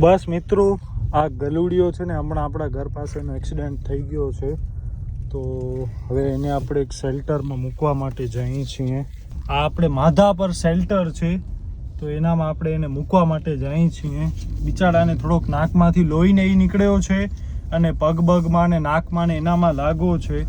બસ મિત્રો, આ ગલુડિયો છે ને હમણાં આપણા ઘર પાસેનો એક્સિડન્ટ થઈ ગયો છે, તો હવે એને આપણે એક શેલ્ટરમાં મૂકવા માટે જઈએ છીએ. આ આપણે માધા પર શેલ્ટર છે, તો એનામાં આપણે એને મૂકવા માટે જઈએ છીએ. બિચારાને થોડોક નાકમાંથી લોહી ને એ નીકળ્યો છે અને પગમાં ને નાકમાં ને એનામાં લાગો છે.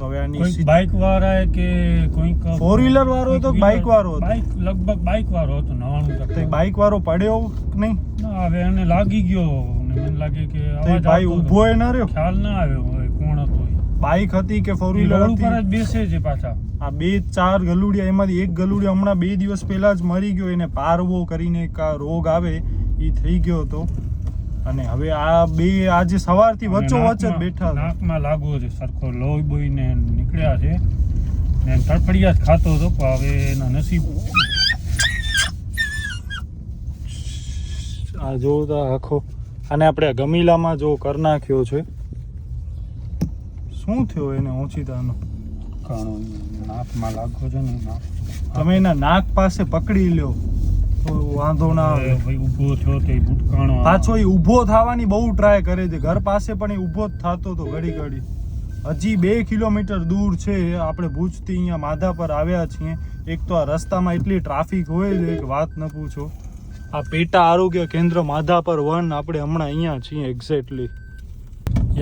તો હવે આની બાઇક વાળા કે કોઈક ફોર વ્હીલર વાળો હતો કે બાઇક વાળો હતો? બાઇક, લગભગ બાઇક વાળો હતો. 99 તો બાઇક વાળો પડ્યો નહીં? ના, હવે એને લાગી ગયો ને મને લાગે કે અવાજ ભાઈ ઊભો એ ન રહ્યો, ખ્યાલ ના આવ્યો હવે કોણ હતો. બાઇક હતી કે ફોર વ્હીલર રોડ ઉપર હતી? જ બેસે છે પાછા. આ 2-4 ગલુડિયા, એમાંથી એક ગલુડિયો હમણાં 2 દિવસ પહેલા જ મરી ગયો. એને પારવો કરીને એક રોગ આવે એ થઈ ગયો હતો. અને હવે આ બે આજે સવારથી વચ્ચોવચ્ચ જ બેઠા. નાકમાં લાગવો છે સરખો, લોહી બોઈ ને નીકળ્યા છે ને તડફડિયા જ ખાતો હતો. પણ હવે એના નસીબ આ જોતા આખો. અને આપણે ગમીલામાં જો કરી નાખ્યો છે. શું થયો એને ઓછીતાનો? નાકમાં લાગવો છે ને. તમે એના નાક પાસે પકડી લ્યો તો વાંધો ના આવે. ભાઈ ઊભો થયો તે ભૂટકાણો પાછો એ ઊભો થવાની બહુ ટ્રાય કરે છે. ઘર પાસે પણ એ ઊભો જ થતો હતો ઘડી ઘડી. હજી 2 કિલોમીટર દૂર છે. આપણે ભુજથી અહીંયા માધા પર આવ્યા છીએ. એક તો આ રસ્તામાં એટલી ટ્રાફિક હોય છે કે વાત ન પૂછો. આ પેટા આરોગ્ય કેન્દ્ર માધા પર 1 આપણે હમણાં અહીંયા છીએ એક્ઝેક્ટલી.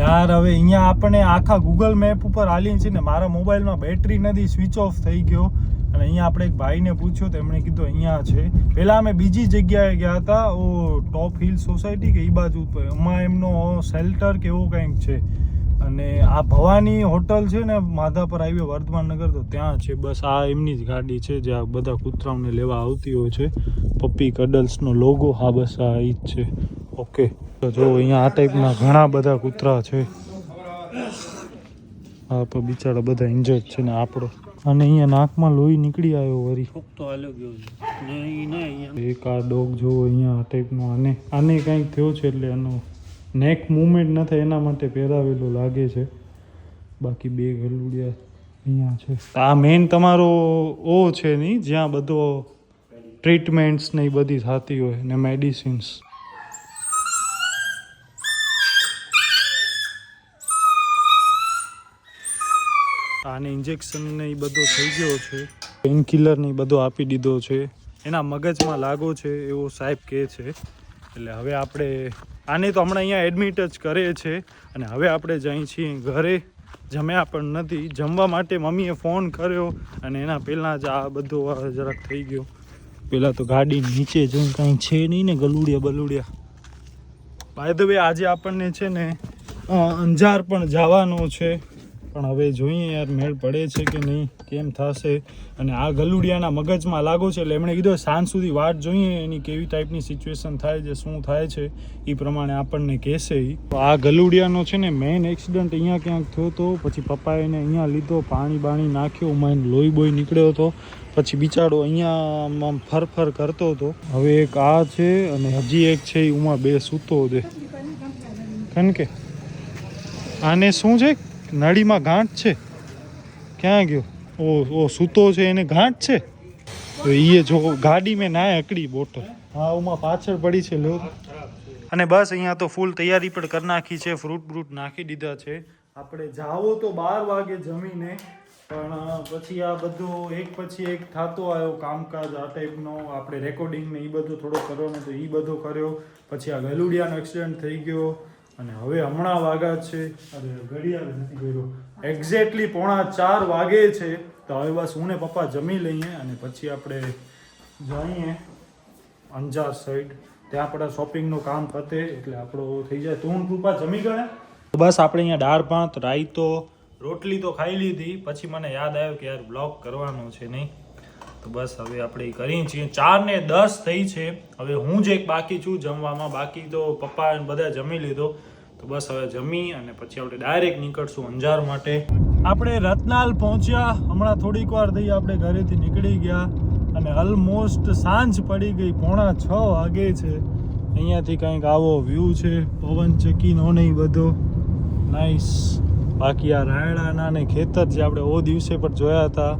યાર હવે અહીંયા આપણે આખા ગૂગલ મેપ ઉપર હાલીને છે ને, મારા મોબાઈલમાં બેટરી નથી, સ્વિચ ઓફ થઈ ગયો. અને અહીંયા આપણે એક ભાઈને પૂછ્યો તો એમણે કીધું અહીંયા છે. પહેલાં અમે બીજી જગ્યાએ ગયા હતા, ટોપ હિલ સોસાયટી કે એ બાજુ, તો એમાં એમનો શેલ્ટર કે એવું કંઈક છે. અને આ ભવાની હોટલ છે ને માધા પર હાઈવે વર્ધમાન નગર, તો ત્યાં છે. બસ આ એમની જ ગાડી છે જે આ બધા કૂતરાઓને લેવા આવતી હોય છે. પપ્પી કડલ્સનો લોગો. હા બસ આ એ જ છે. ઓકે, તો જો અહીંયા આ ટાઈપના ઘણા બધા કૂતરા છે. હા પણ બિચારા બધા ઇન્જર્ડ છે ને આપણો. અને અહીંયા નાકમાં લોહી નીકળી આવ્યો વરી. એક આ ડોગ જો અહીંયા આ ટાઈપનો. આને કંઈક થયો છે એટલે આનો નેક મૂવમેન્ટ ન થાય એના માટે પહેરાવેલો લાગે છે. બાકી 2 ગલુડિયા અહીંયા છે. આ મેઇન તમારો છે નહીં, જ્યાં બધો ટ્રીટમેન્ટ્સ ને એ બધી થતી હોય ને મેડિસિન્સ. આને ઇન્જેક્શન ને એ બધો થઈ ગયો છે. પેઇન કિલર ને એ બધો આપી દીધો છે. એના મગજમાં લાગો છે એવો સાહેબ કહે છે. એટલે હવે આપણે આને તો હમણાં અહીંયા એડમિટ જ કરે છે. અને હવે આપણે જઈએ છીએ ઘરે. જમ્યા પણ નથી. જમવા માટે મમ્મીએ ફોન કર્યો અને એના પહેલાં જ આ બધો જરાક થઈ ગયો. પહેલાં તો ગાડી નીચે જઈને કાંઈ છે નહીં ને ગલુડિયા બલુડિયા. બાય ધ વે આજે આપણને છે ને અંજાર પણ જવાનો છે. પણ હવે જોઈએ યાર મેળ પડે છે કે નહીં, કેમ થશે. અને આ ગલુડિયાના મગજમાં લાગો છે એટલે એમણે કીધું સાંજ સુધી વાટ જોઈએ એની, કેવી ટાઈપની સિચ્યુએશન થાય છે, શું થાય છે એ પ્રમાણે આપણને કહેશે. આ ગલુડિયાનો છે ને મેઇન એક્સિડન્ટ અહીંયા ક્યાંક થયો હતો. પછી પપ્પાએ એને અહીંયા લીધો, પાણી બાણી નાખ્યો, માઇન લોહી બોઈ નીકળ્યો હતો. પછી બિચારો અહીંયા ફરફર કરતો હતો. હવે એક આ છે અને હજી એક છે એ ઉમાં 2 સૂતો છે. કારણ કે આને શું છે, નળીમાં ગાંઠ છે. ક્યાં ગયો? ઓ સૂતો છે, એને ગાંઠ છે. તો એ જો ગાડી મેં ના અકડી બોટલ. હા ઉમાં પાછળ પડી છે લો. અને બસ અહીંયા તો ફૂલ તૈયારી પણ કરી નાખી છે. ફ્રૂટ બ્રૂટ નાખી દીધા છે. આપણે જાવો તો 12 વાગે જમીને, પણ પછી આ બધું એક પછી એક થતો આવ્યો કામકાજ આ ટાઈપનો. આપણે રેકોર્ડિંગ ને એ બધું થોડો કરવાનો તો એ બધો કર્યો. પછી આ ગલુડિયાનો એક્સિડન્ટ થઈ ગયો. અને હવે હમણાં વાગ્યા છે, અરે ઘડિયાળ નથી કર્યો, એક્ઝેક્ટલી 3:45 વાગે છે. તો હવે બસ હું ને પપ્પા જમી લઈએ અને પછી આપણે જઈએ અંજાર સાઈડ. ત્યાં આપણા શોપિંગનું કામ પતે એટલે આપણો થઈ જાય. તું કૃપા જમી ગયા? બસ આપણે અહીંયા દાળ ભાત રાયતો રોટલી તો ખાઈ લીધી. પછી મને યાદ આવ્યો કે યાર બ્લોગ કરવાનો છે નહીં, તો બસ હવે આપણે કરીએ છીએ. 4:10 થઈ છે. હવે હું જ એક બાકી છું જમવામાં. બાકી તો પપ્પા બધા જમી લીધો. તો બસ હવે જમી અને પછી આપણે ડાયરેક્ટ નીકળશું અંજાર માટે. આપણે રતનાલ પહોંચ્યા. હમણાં થોડીક વાર થઈ આપણે ઘરેથી નીકળી ગયા અને ઓલમોસ્ટ સાંજ પડી ગઈ. 5:45 વાગે છે. અહીંયાથી કંઈક આવો વ્યૂ છે, પવન ચક્કીનો નહીં બધો નાઈસ. બાકી આ રાયડાના ને ખેતર જે આપણે દિવસે પણ જોયા હતા.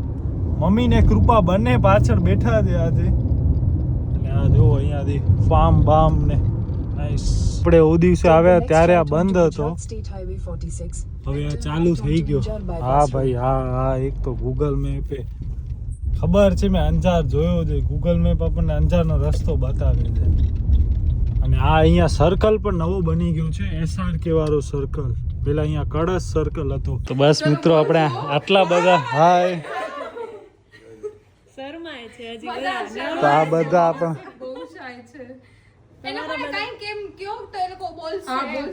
મમ્મી ને કૃપા બંને પાછળ બેઠા છે આજે. અને આ જો અહીંયાથી ફાર્મ બામ ને નાઈસ. આપણે ઓ દિવસે આવ્યા ત્યારે આ બંધ હતો, હવે આ ચાલુ થઈ ગયો. હા ભાઈ, હા એક તો ગૂગલ મેપે ખબર છે, મેં અંજાર જોયો છે. ગૂગલ મેપ આપણને અંજારનો રસ્તો બતાવે છે. અને આ અહીંયા સર્કલ પણ નવો બની ગયો છે, SRK વાળો સર્કલ. પેલા અહીંયા કળશ સર્કલ હતો. તો બસ મિત્રો, આપણે આટલા બધા હાય શરમાય છે હજી બધા. તો આ બધા પણ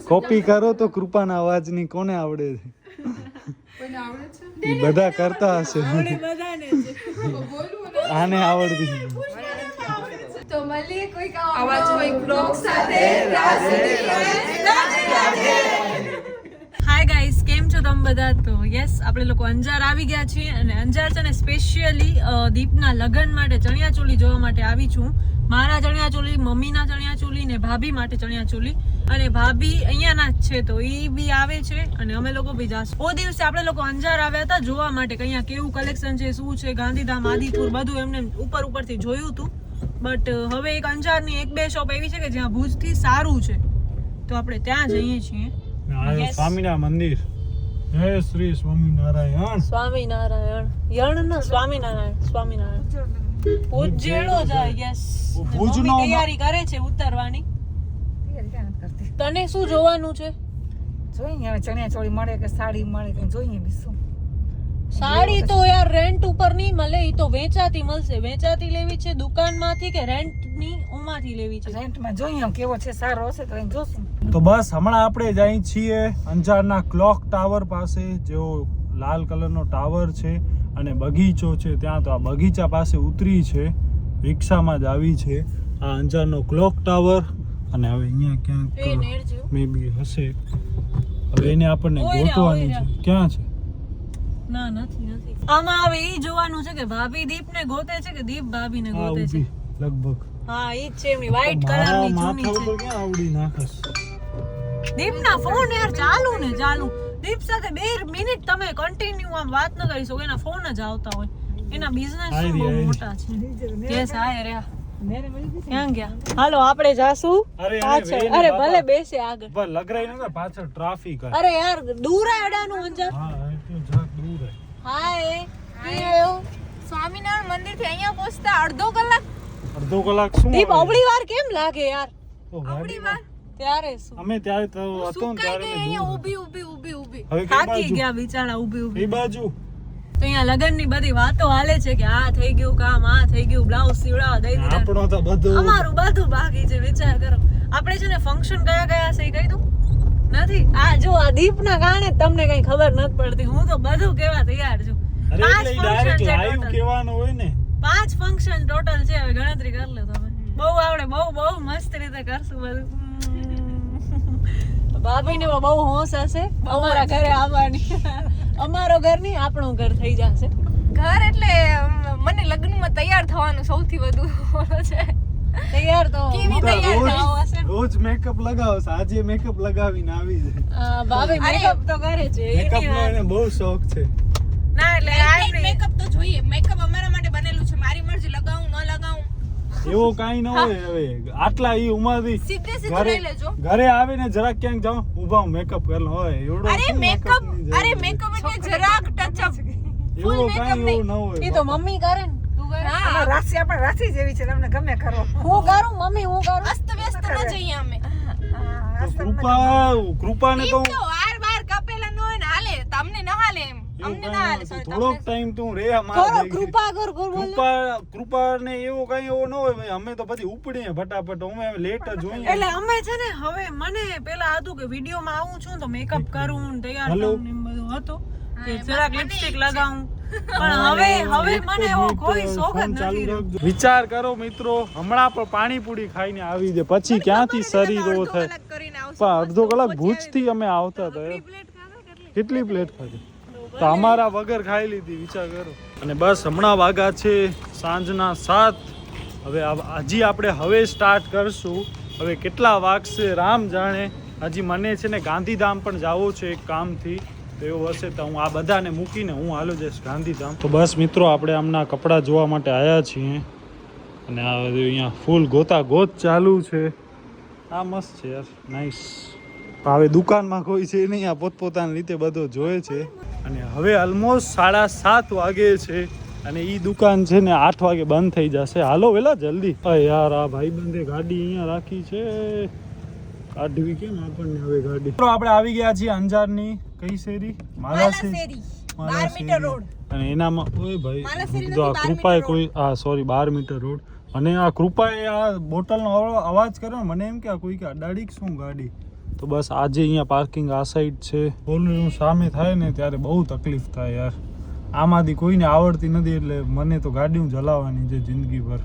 કોપી કરો તો કૃપાના અવાજની કોને આવડે છે? ઈ બધા કરતા હશે, આને આવડતી. તો મળીએ કોઈક આવા કોઈક બ્લોગ સાથે. હાય ગાઈસ, કેમ છો તમે બધા? તો યસ, આપણે લોકો અંજાર આવી ગયા છીએ અને અંજાર છે ને સ્પેશિયલી દીપના લગ્ન માટે ચણિયાચોળી જોવા માટે આવી છું. મારા ચણિયાચોળી, મમ્મીના ચણિયાચોળી ને ભાભી માટે ચણિયાચોળી. અને ભાભી અહીંયાના જ છે તો ઈ બી આવે છે અને અમે લોકો બી જાશું. ઓ દિવસે આપણે લોકો અંજાર આવ્યા હતા જોવા માટે કે અહીંયા કેવું કલેક્શન છે, શું છે, ગાંધીધામ, આદિપુર બધું એમને ઉપરથી જોયું હતું. બટ હવે એક અંજારની 1-2 શોપ એવી છે કે જ્યાં ભુજથી સારું છે, તો આપણે ત્યાં જઈએ છીએ. સ્વામિનારાયણ મંદિર. જય શ્રી સ્વામિનારાયણ. સ્વામિનારાયણ યણ ન સ્વામિનારાયણ ઉજ્જેડો જાય. યસ, ભુજનો તૈયારી કરે છે ઉતરવાની. તને શું જોવાનું છે? જોઈએ હવે ચણિયાચોળી મળે કે સાડી મળે કે જોઈએ બીજું. સાડી તો યાર રેન્ટ ઉપર નહીં મળે, ઈ તો વેચાતી મળશે. વેચાતી લેવી છે દુકાનમાંથી કે રેન્ટની ઉમાંથી લેવી છે? રેન્ટમાં જોઈએ કેવો છે, સારો હશે તો જોશું. તો બસ હમણાં આપણે જઈ છીએ અંજારના ક્લોક ટાવર પાસે, જેવો લાલ કલરનો ટાવર છે અને બગીચો છે ત્યાં. તો આ બગીચા પાસે ઉતરી છે, રિક્ષામાં જ આવી છે આ અંજારનો ક્લોક ટાવર. અને હવે અહીંયા ક્યાંક મે બી હશે, હવે એને આપણને ગોતવાની છે. ક્યાં છે? ના, નથી. આમાં હવે ઈ જોવાનું છે કે ભાભી દીપને ગોતે છે કે દીપ ભાભીને આ ગોતે છે. ઊભી લગભગ. હા, ઈ જ છે એમની વ્હાઈટ કલરની ચૂની માથા છે. ઉપર ક્યાં આવડી નાખસ? દીપના ફોન યાર ચાલુ. દીપ સાથે 2 મિનિટ તમે કન્ટિન્યુ આમ વાત ન કરી શકો, એના ફોન જ આવતા હોય. એના બિઝનેસ બહુ મોટા છે. યસ, હાય રે. ક્યાં ગયા? હાલો આપણે જાશું પાછળ. અરે ભલે બેસે આગળ. પર લગરાઈ ને પાછળ ટ્રાફિક. અરે યાર દૂર આડાનું અંજાર. હા, એટલું જરાક દૂર હે. હાય, કેવું? સ્વામિનારાયણ મંદિર થી અહીંયા પહોંચતા અડધો કલાક. અડધો કલાક શું? દીપ અવળી વાર કેમ લાગે યાર? અવળી વાર ત્યારે શું? અમે ત્યારે તો હતો ને ત્યારે મેં દૂર. ઊભી હવે કઈ થાકી બાજુ? ગયા બિચારા ઊભી. એ બાજુ તો અહીંયા લગનની બધી વાતો હાલે છે કે આ થઈ ગયું કામ, આ થઈ ગયું, બ્લાઉઝ સીવડાવવા દઈ દીધા. આપણો તો બધું અમારું બધું બાકી છે. વિચાર કરો, આપણે છે ને ફંક્શન કયા છે એ કહી દઉં? નથી. આ જો આ દીપના કારણે તમને કઈ ખબર નથી પડતી. હું તો બધું કેવા તૈયાર છું. અરે એટલે ડાયરેક્ટ લાઈવ કહેવાનું હોય ને. 5 ફંક્શન ટોટલ છે. હવે ગણતરી કરી લો તમે. બહુ આવડે, બહુ મસ્ત રીતે કરશું બધું. ભાભીને બહુ હોશ હશે અમારા ઘરે આવવાની. અમારો ઘર નહીં, આપણું ઘર થઈ જશે. ઘર એટલે મને લગ્નમાં તૈયાર થવાનું સૌથી વધુ છે. તૈયાર તો કેવી તૈયાર થવું હશે? રોજ મેકઅપ લગાવશે, આજે મેકઅપ લગાવીને આવી જાય. ભાભી મેકઅપ તો કરે છે. મેકઅપ નો એને બહુ શોખ છે. ના એટલે મેકઅપ તો જોઈએ. મેકઅપ અમારા માટે બનેલું છે. મારી મરજી લગાવું ન લગાવું એવો કાઈ ન હોય. હવે આટલા ઈ ઉંમરથી સીધે સીધું લઈ લેજો. ઘરે આવીને જરાક ક્યાંક જાઉં ઊભા મેકઅપ કરેલો હોય એવડો અરે શું મેકઅપ ની જરૂર? મેકઅપ એટલે જરાક ટચ અપ. એવો કાઈ એવું ન હોય. એ તો મમ્મી કરે ને. તું કરે? હા, રાશિ આપણે રાશિ જેવી છે, તમને ગમે કરો. હું કરું મમ્મી, હું કરું. અસ્ત વ્યસ્ત ન જઈએ અમે. તો કૃપાને તો ઈ તો વાર વાર કપેલા ન હોય ને હાલે. તમને ન હાલે એમ. એવું અમને ન કાંઈ હાલે. નહોતું. sorry, થોડોક તમને- ટાઈમ તું રે કરો માર કૃપા કર બોલ. કૃપાને એવો કાંઈ એવો ન હોય ભાઈ. અમે તો પછી ઉપડીએ ફટાફટ. અમે લેટ જ હોઈએ. એટલે અમે છે ને હવે મને પેલા હતું કે વિડીયોમાં આવું છું તો મેકઅપ કરું ને તૈયાર Hello. થવું ને બધું હતું કે જરાક લિપસ્ટિક લગાવું. પણ હવે મને એવો કોઈ શોખ જ ફોન ચાલુ નથી રહ્યો. રાખજો. વિચાર કરો મિત્રો, હમણાં પણ પાણીપુરી ખાઈને આવી છે, પછી ક્યાંથી શરીરો થાય. પણ અડધો કલાક ભુજથી અમે આવતા હતા. કેટલી પ્લેટ ખાધી? તો અમારા વગર ખાઈ લીધી. વિચાર કરો. અને બસ હમણાં વાગા છે સાંજના 7. હવે હજી આપણે હવે સ્ટાર્ટ કરશું. હવે કેટલા વાગશે રામ જાણે. હજી મને છે ને ગાંધીધામ પણ જવું છે એક કામથી. તો એવું હશે તો હું આ બધાને મૂકીને હું હાલો જઈશ ગાંધીધામ. તો બસ મિત્રો, આપણે આમના કપડાં જોવા માટે આવ્યા છીએ અને આ બધું અહીંયા ફૂલ ગોતા ગોત ચાલુ છે. આ મસ્ત છે યાર, નાઈસ. હવે દુકાનમાં કોઈ છે નહીં, આ પોતપોતાની રીતે બધો જોવે છે. અને હવે ઓલમોસ્ટ 7:30 વાગે છે અને ઈ દુકાન છે ને 8 વાગે બંધ થઈ જશે. હાલો વેલા જલ્દી. યાર આ ભાઈબંધે ગાડી અહીંયા રાખી છે, કાઢવી કેમ આપણને હવે ગાડી. આપણે આવી ગયા છીએ અંજારની કઈ શેરી? માલાશેરી. 12 મીટર રોડ. અને એનામાં ઓય ભાઈ માલાશેરી જો આ નથી, 12 કૃપાએ મીટર કોઈ સોરી 12 મીટર રોડ. અને આ કૃપાએ આ બોટલનો અવાજ કર્યો, મને એમ કે આ કોઈ કે અડાડી શું ગાડી. તો બસ આજે અહીંયા પાર્કિંગ આ સાઈડ છે. બોલનું સામે થાય ને ત્યારે બહુ તકલીફ થાય યાર. આમાંથી કોઈને આવડતી નથી એટલે મને તો ગાડી ચલાવવાની છે જિંદગીભર.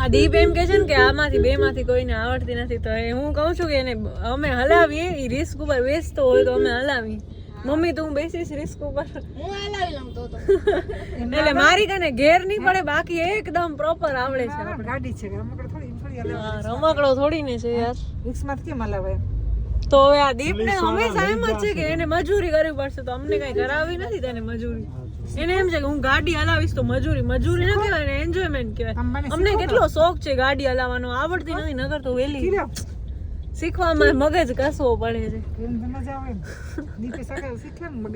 આ દીપ એમ કે છે ને કે આમાંથી બે માંથી કોઈને આવડતી નથી, તો હું કહું છું કે એને અમે હલાવીએ, એ રિસ્ક ઉપર બેસતો હોય તો અમે હલાવી. મમ્મી તું બેસીશ રિસ્ક ઉપર? હું હલાવી લઉં તો એટલે મારી કને ઘેર નહીં પડે, બાકી એકદમ પ્રોપર આવડે છે. ગાડી છે રમકડો થોડી હા, રમકડો થોડી ને છે યાર. રિક્સમાં કેમ હલાવે? તો હવે આ દીપને હંમેશા એમ જ છે કે એને મજૂરી કરવી પડશે, તો અમને કઈ કરાવી નથી તેને મજૂરી. એને એમ છે કે હું ગાડી હલાવીશ તો મજૂરી ન કહેવાય ને, એન્જોયમેન્ટ કહેવાય. અમને કેટલો શોખ છે ગાડી હલાવવાનો, આવડતી નથી, નગર તો વેલી શીખવામાં મગજ કસવો પડે છે.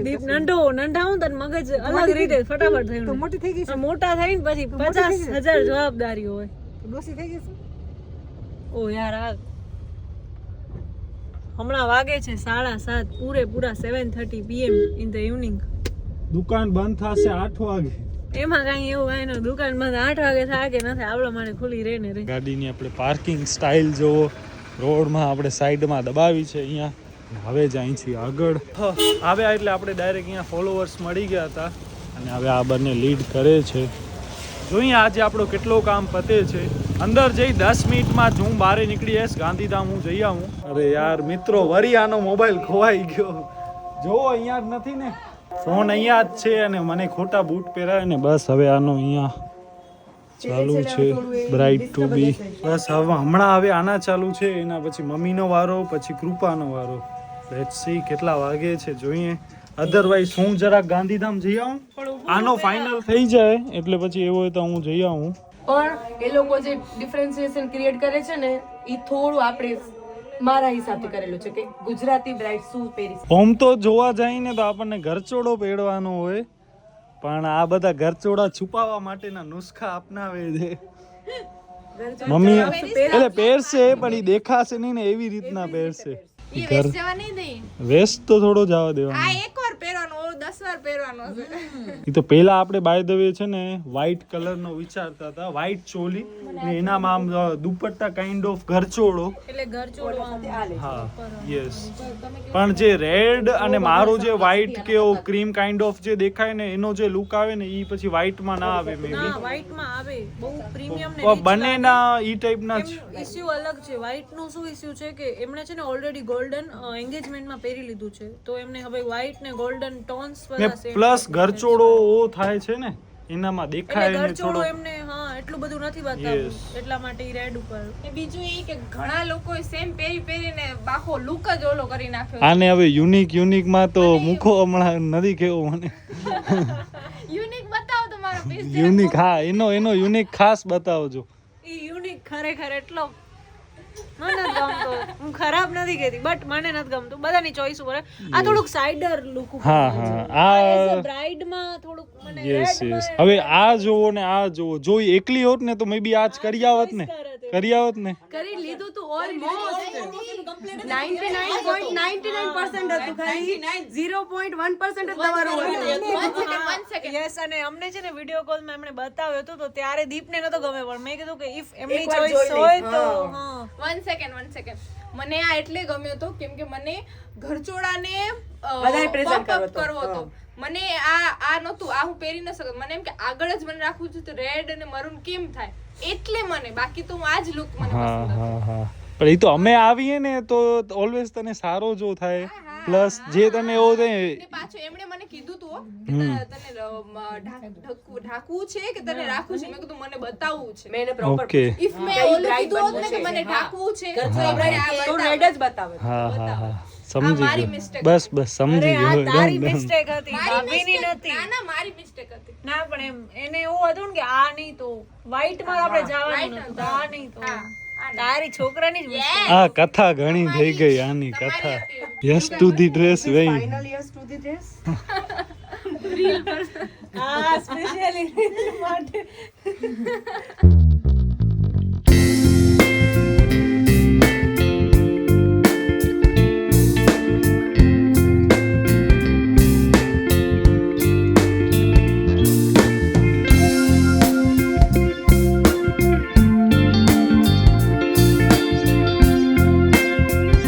દીપ નંઢા હું તને મગજ અલગ રીતે ફટાફટ થયું. મોટી થઈ ગઈ છે. મોટા થઈને પછી 50,000 જવાબદારી હોય. ડોસી થઈ ગઈ છે. ઓ યાર આ હમણાં વાગે છે 7:30, પૂરેપૂરા 7:30 PM ઇન ધ ઇવનિંગ. દુકાન બંધ થશે 8 વાગે. એમાં કઈ એવું હોય ને, દુકાન બંધ 8 વાગે થાય કે નથી, આપણા માટે ખુલ્લી રહે ને રહે. ગાડીની આપણે પાર્કિંગ સ્ટાઇલ જોવો, રોડમાં આપણે સાઈડમાં દબાવી છે અહીંયા. હવે જ અહીંથી આગળ આવ્યા એટલે આપણે ડાયરેક્ટ અહીંયા ફોલોવર્સ મળી ગયા હતા અને હવે આ બંને લીડ કરે છે. જોઈએ આજે આપણો કેટલો કામ પતે છે. અંદર જઈ 10 મિનિટમાં જ હું બહાર નીકળી જઈશ, ગાંધીધામ હું જઈ આવું. અરે યાર મિત્રો, વરી આનો મોબાઈલ ખોવાઈ ગયો. જો અહીંયા જ નથી ને, ફોન અહીંયા જ છે અને મને ખોટા બૂટ પહેરાય ને બસ હવે આનો અહીંયા ચાલુ છે બ્રાઇટ ટુ બી. બસ હમણાં હવે આના ચાલુ છે, એના પછી મમ્મીનો વારો, પછી કૃપાનો વારો. લેટ્સ સી કેટલા વાગે છે જોઈએ. અધરવાઇઝ હું જરાક ગાંધીધામ જઈ આવું. આનો ફાઇનલ થઈ જાય એટલે પછી એવું હોય તો હું જઈ આવું. પણ એ લોકો જે ડિફરન્સિએશન ક્રિએટ કરે છે ને, એ થોડું આપણે મારા હિસાબથી કરેલું છે કે ગુજરાતી બ્રાઇડ શું પહેરી. ઓમ તો જોવા જાય ને તો આપણને ઘરચોળો પહેરવાનો હોય, પણ આ બધા ઘરચોળા છુપાવવા માટેના નુસ્ખા અપનાવે છે. મમ્મી એટલે પહેરશે પણ એ દેખાશે નહીં ને એવી રીતના પહેરશે. એ વેસ્ટ જવા નહીં દઈ. વેસ્ટ તો થોડો જવા દેવાનો. આ એકવાર પહેરવાનો, 10 વાર પહેરવાનો છે. એ તો પેલા આપણે બાય ધ વે છે ને વ્હાઈટ કલરનો વિચારતા હતા, વ્હાઈટ ચોલી ને એનામાં આમ દુપટ્ટા કાઇન્ડ ઓફ ઘરચોળો. એટલે ઘર ચોળવા હા યસ. પણ જે રેડ અને મારો જે વ્હાઈટ કે ક્રીમ કાઇન્ડ ઓફ જે દેખાય ને એનો જે લુક આવે ને એ પછી વ્હાઈટમાં ના આવે મે ના, બી. વ્હાઈટમાં આવે, બહુ પ્રીમિયમ ને બંનેના ઈ ટાઈપના જ. ઇશ્યુ અલગ છે. વ્હાઈટ નું શું ઇશ્યુ છે કે એમણે છે ને ઓલરેડી ગોલ્ડન એન્ગેજમેન્ટમાં પહેરી લીધું છે, તો એમને હવે વ્હાઈટ ને ગોલ્ડન ટોન્સ ને બધા સેમ. પ્લસ ઘરચોળો થાય છે ને એનામાં એટલે દેખાય ને ઘરચોળો થોડો. એમને હા એટલું બધું નથી બતાવ્યું, Yes. એટલા માટે ઈ રેડ ઉપર. ને બીજું એ કે ઘણા લોકો સેમ પહેરીને બાખો લુક જ ઓલો કરી નાખ્યો છે. આને હવે યુનિક માં તો મૂકો હમણાં નથી કેવું મને. યુનિક બતાવો તો મારો પીસ. યુનિક હા, એનો યુનિક ખાસ બતાવજો. ઈ યુનિક ખરેખર એટલો મને નથી ગમતો. હું ખરાબ નથી કહેતી, બટ મને નથી ગમતું. બધાની ચોઈસ ઉપર. આ થોડુંક સાઇડર લુક ઉપર હા હા આ બ્રાઇડ માં થોડુંક મને યસ red યસ. માં હવે આ જોવો ને આ જોવો, જો ઈ એકલી હોત ને તો મે બી આજ કરી આવત ને. કરી લીધું તું ઓલમોસ્ટ 99.99% હતું, ખાલી 0.1% જ તમારું હતું. One second. યસ. અને અમને છે ને વિડિયો કોલ માં એમણે બતાવ્યો હતો, તો ત્યારે દીપને નતો ગમે, પણ મેં કીધું કે ઇફ એમની એકવાર ચોઈસ જોઈ હોય લઈશ. તો હા. હા. One second. મને આ એટલે ગમ્યો હતો કેમ કે મને ઘરચોળાને બધાય present pop up કરવો હતો. કરવો હતો. મને આ નહોતું, આ હું પહેરી ન શકત. મને એમ કે આગળ જ મને રાખવું છે તો રેડ અને મરૂન કેમ થાય એટલે મને, બાકી તો હું આ જ લુક મને હા પસંદ હતો. હા હા. પણ એ તો અમે આવીએ ને તો ઓલવેઝ તને સારો જો થાય, પ્લસ જે તને એવો થાય. ને પાછું એમણે મને કીધું તું હો, કે તને ઢાકવું છે કે તને રાખવું છે. મેં કીધું મને બતાવવું છે. મેં એને proper ઓકે. ઇફ મેં ઓલું કીધું હોત ને કે મને ઢાકવું છે ઘરચોળા bride તો red જ બતાવે. હા હા હા આ સમજી મારી ગયો. mistake બસ બસ સમજી અરે આ ગયો. તારી Done, done. મિસ્ટેક હતી, મારી ભાભીની mistake. નથી. ના મારી મિસ્ટેક હતી. ના પણ એને એવું હતું ને કે આ નહીં તો વ્હાઈટ માં આપણે જવાનું white નતું, નતું. આ નહીં તો હા. તારી છોકરાની જ વસ્તુ. આ કથા ઘણી થઈ ગઈ આની કથા. યસ ટુ ધી ડ્રેસ વેઈ. Final yes to the this. આ સ્પેશિયલી માટે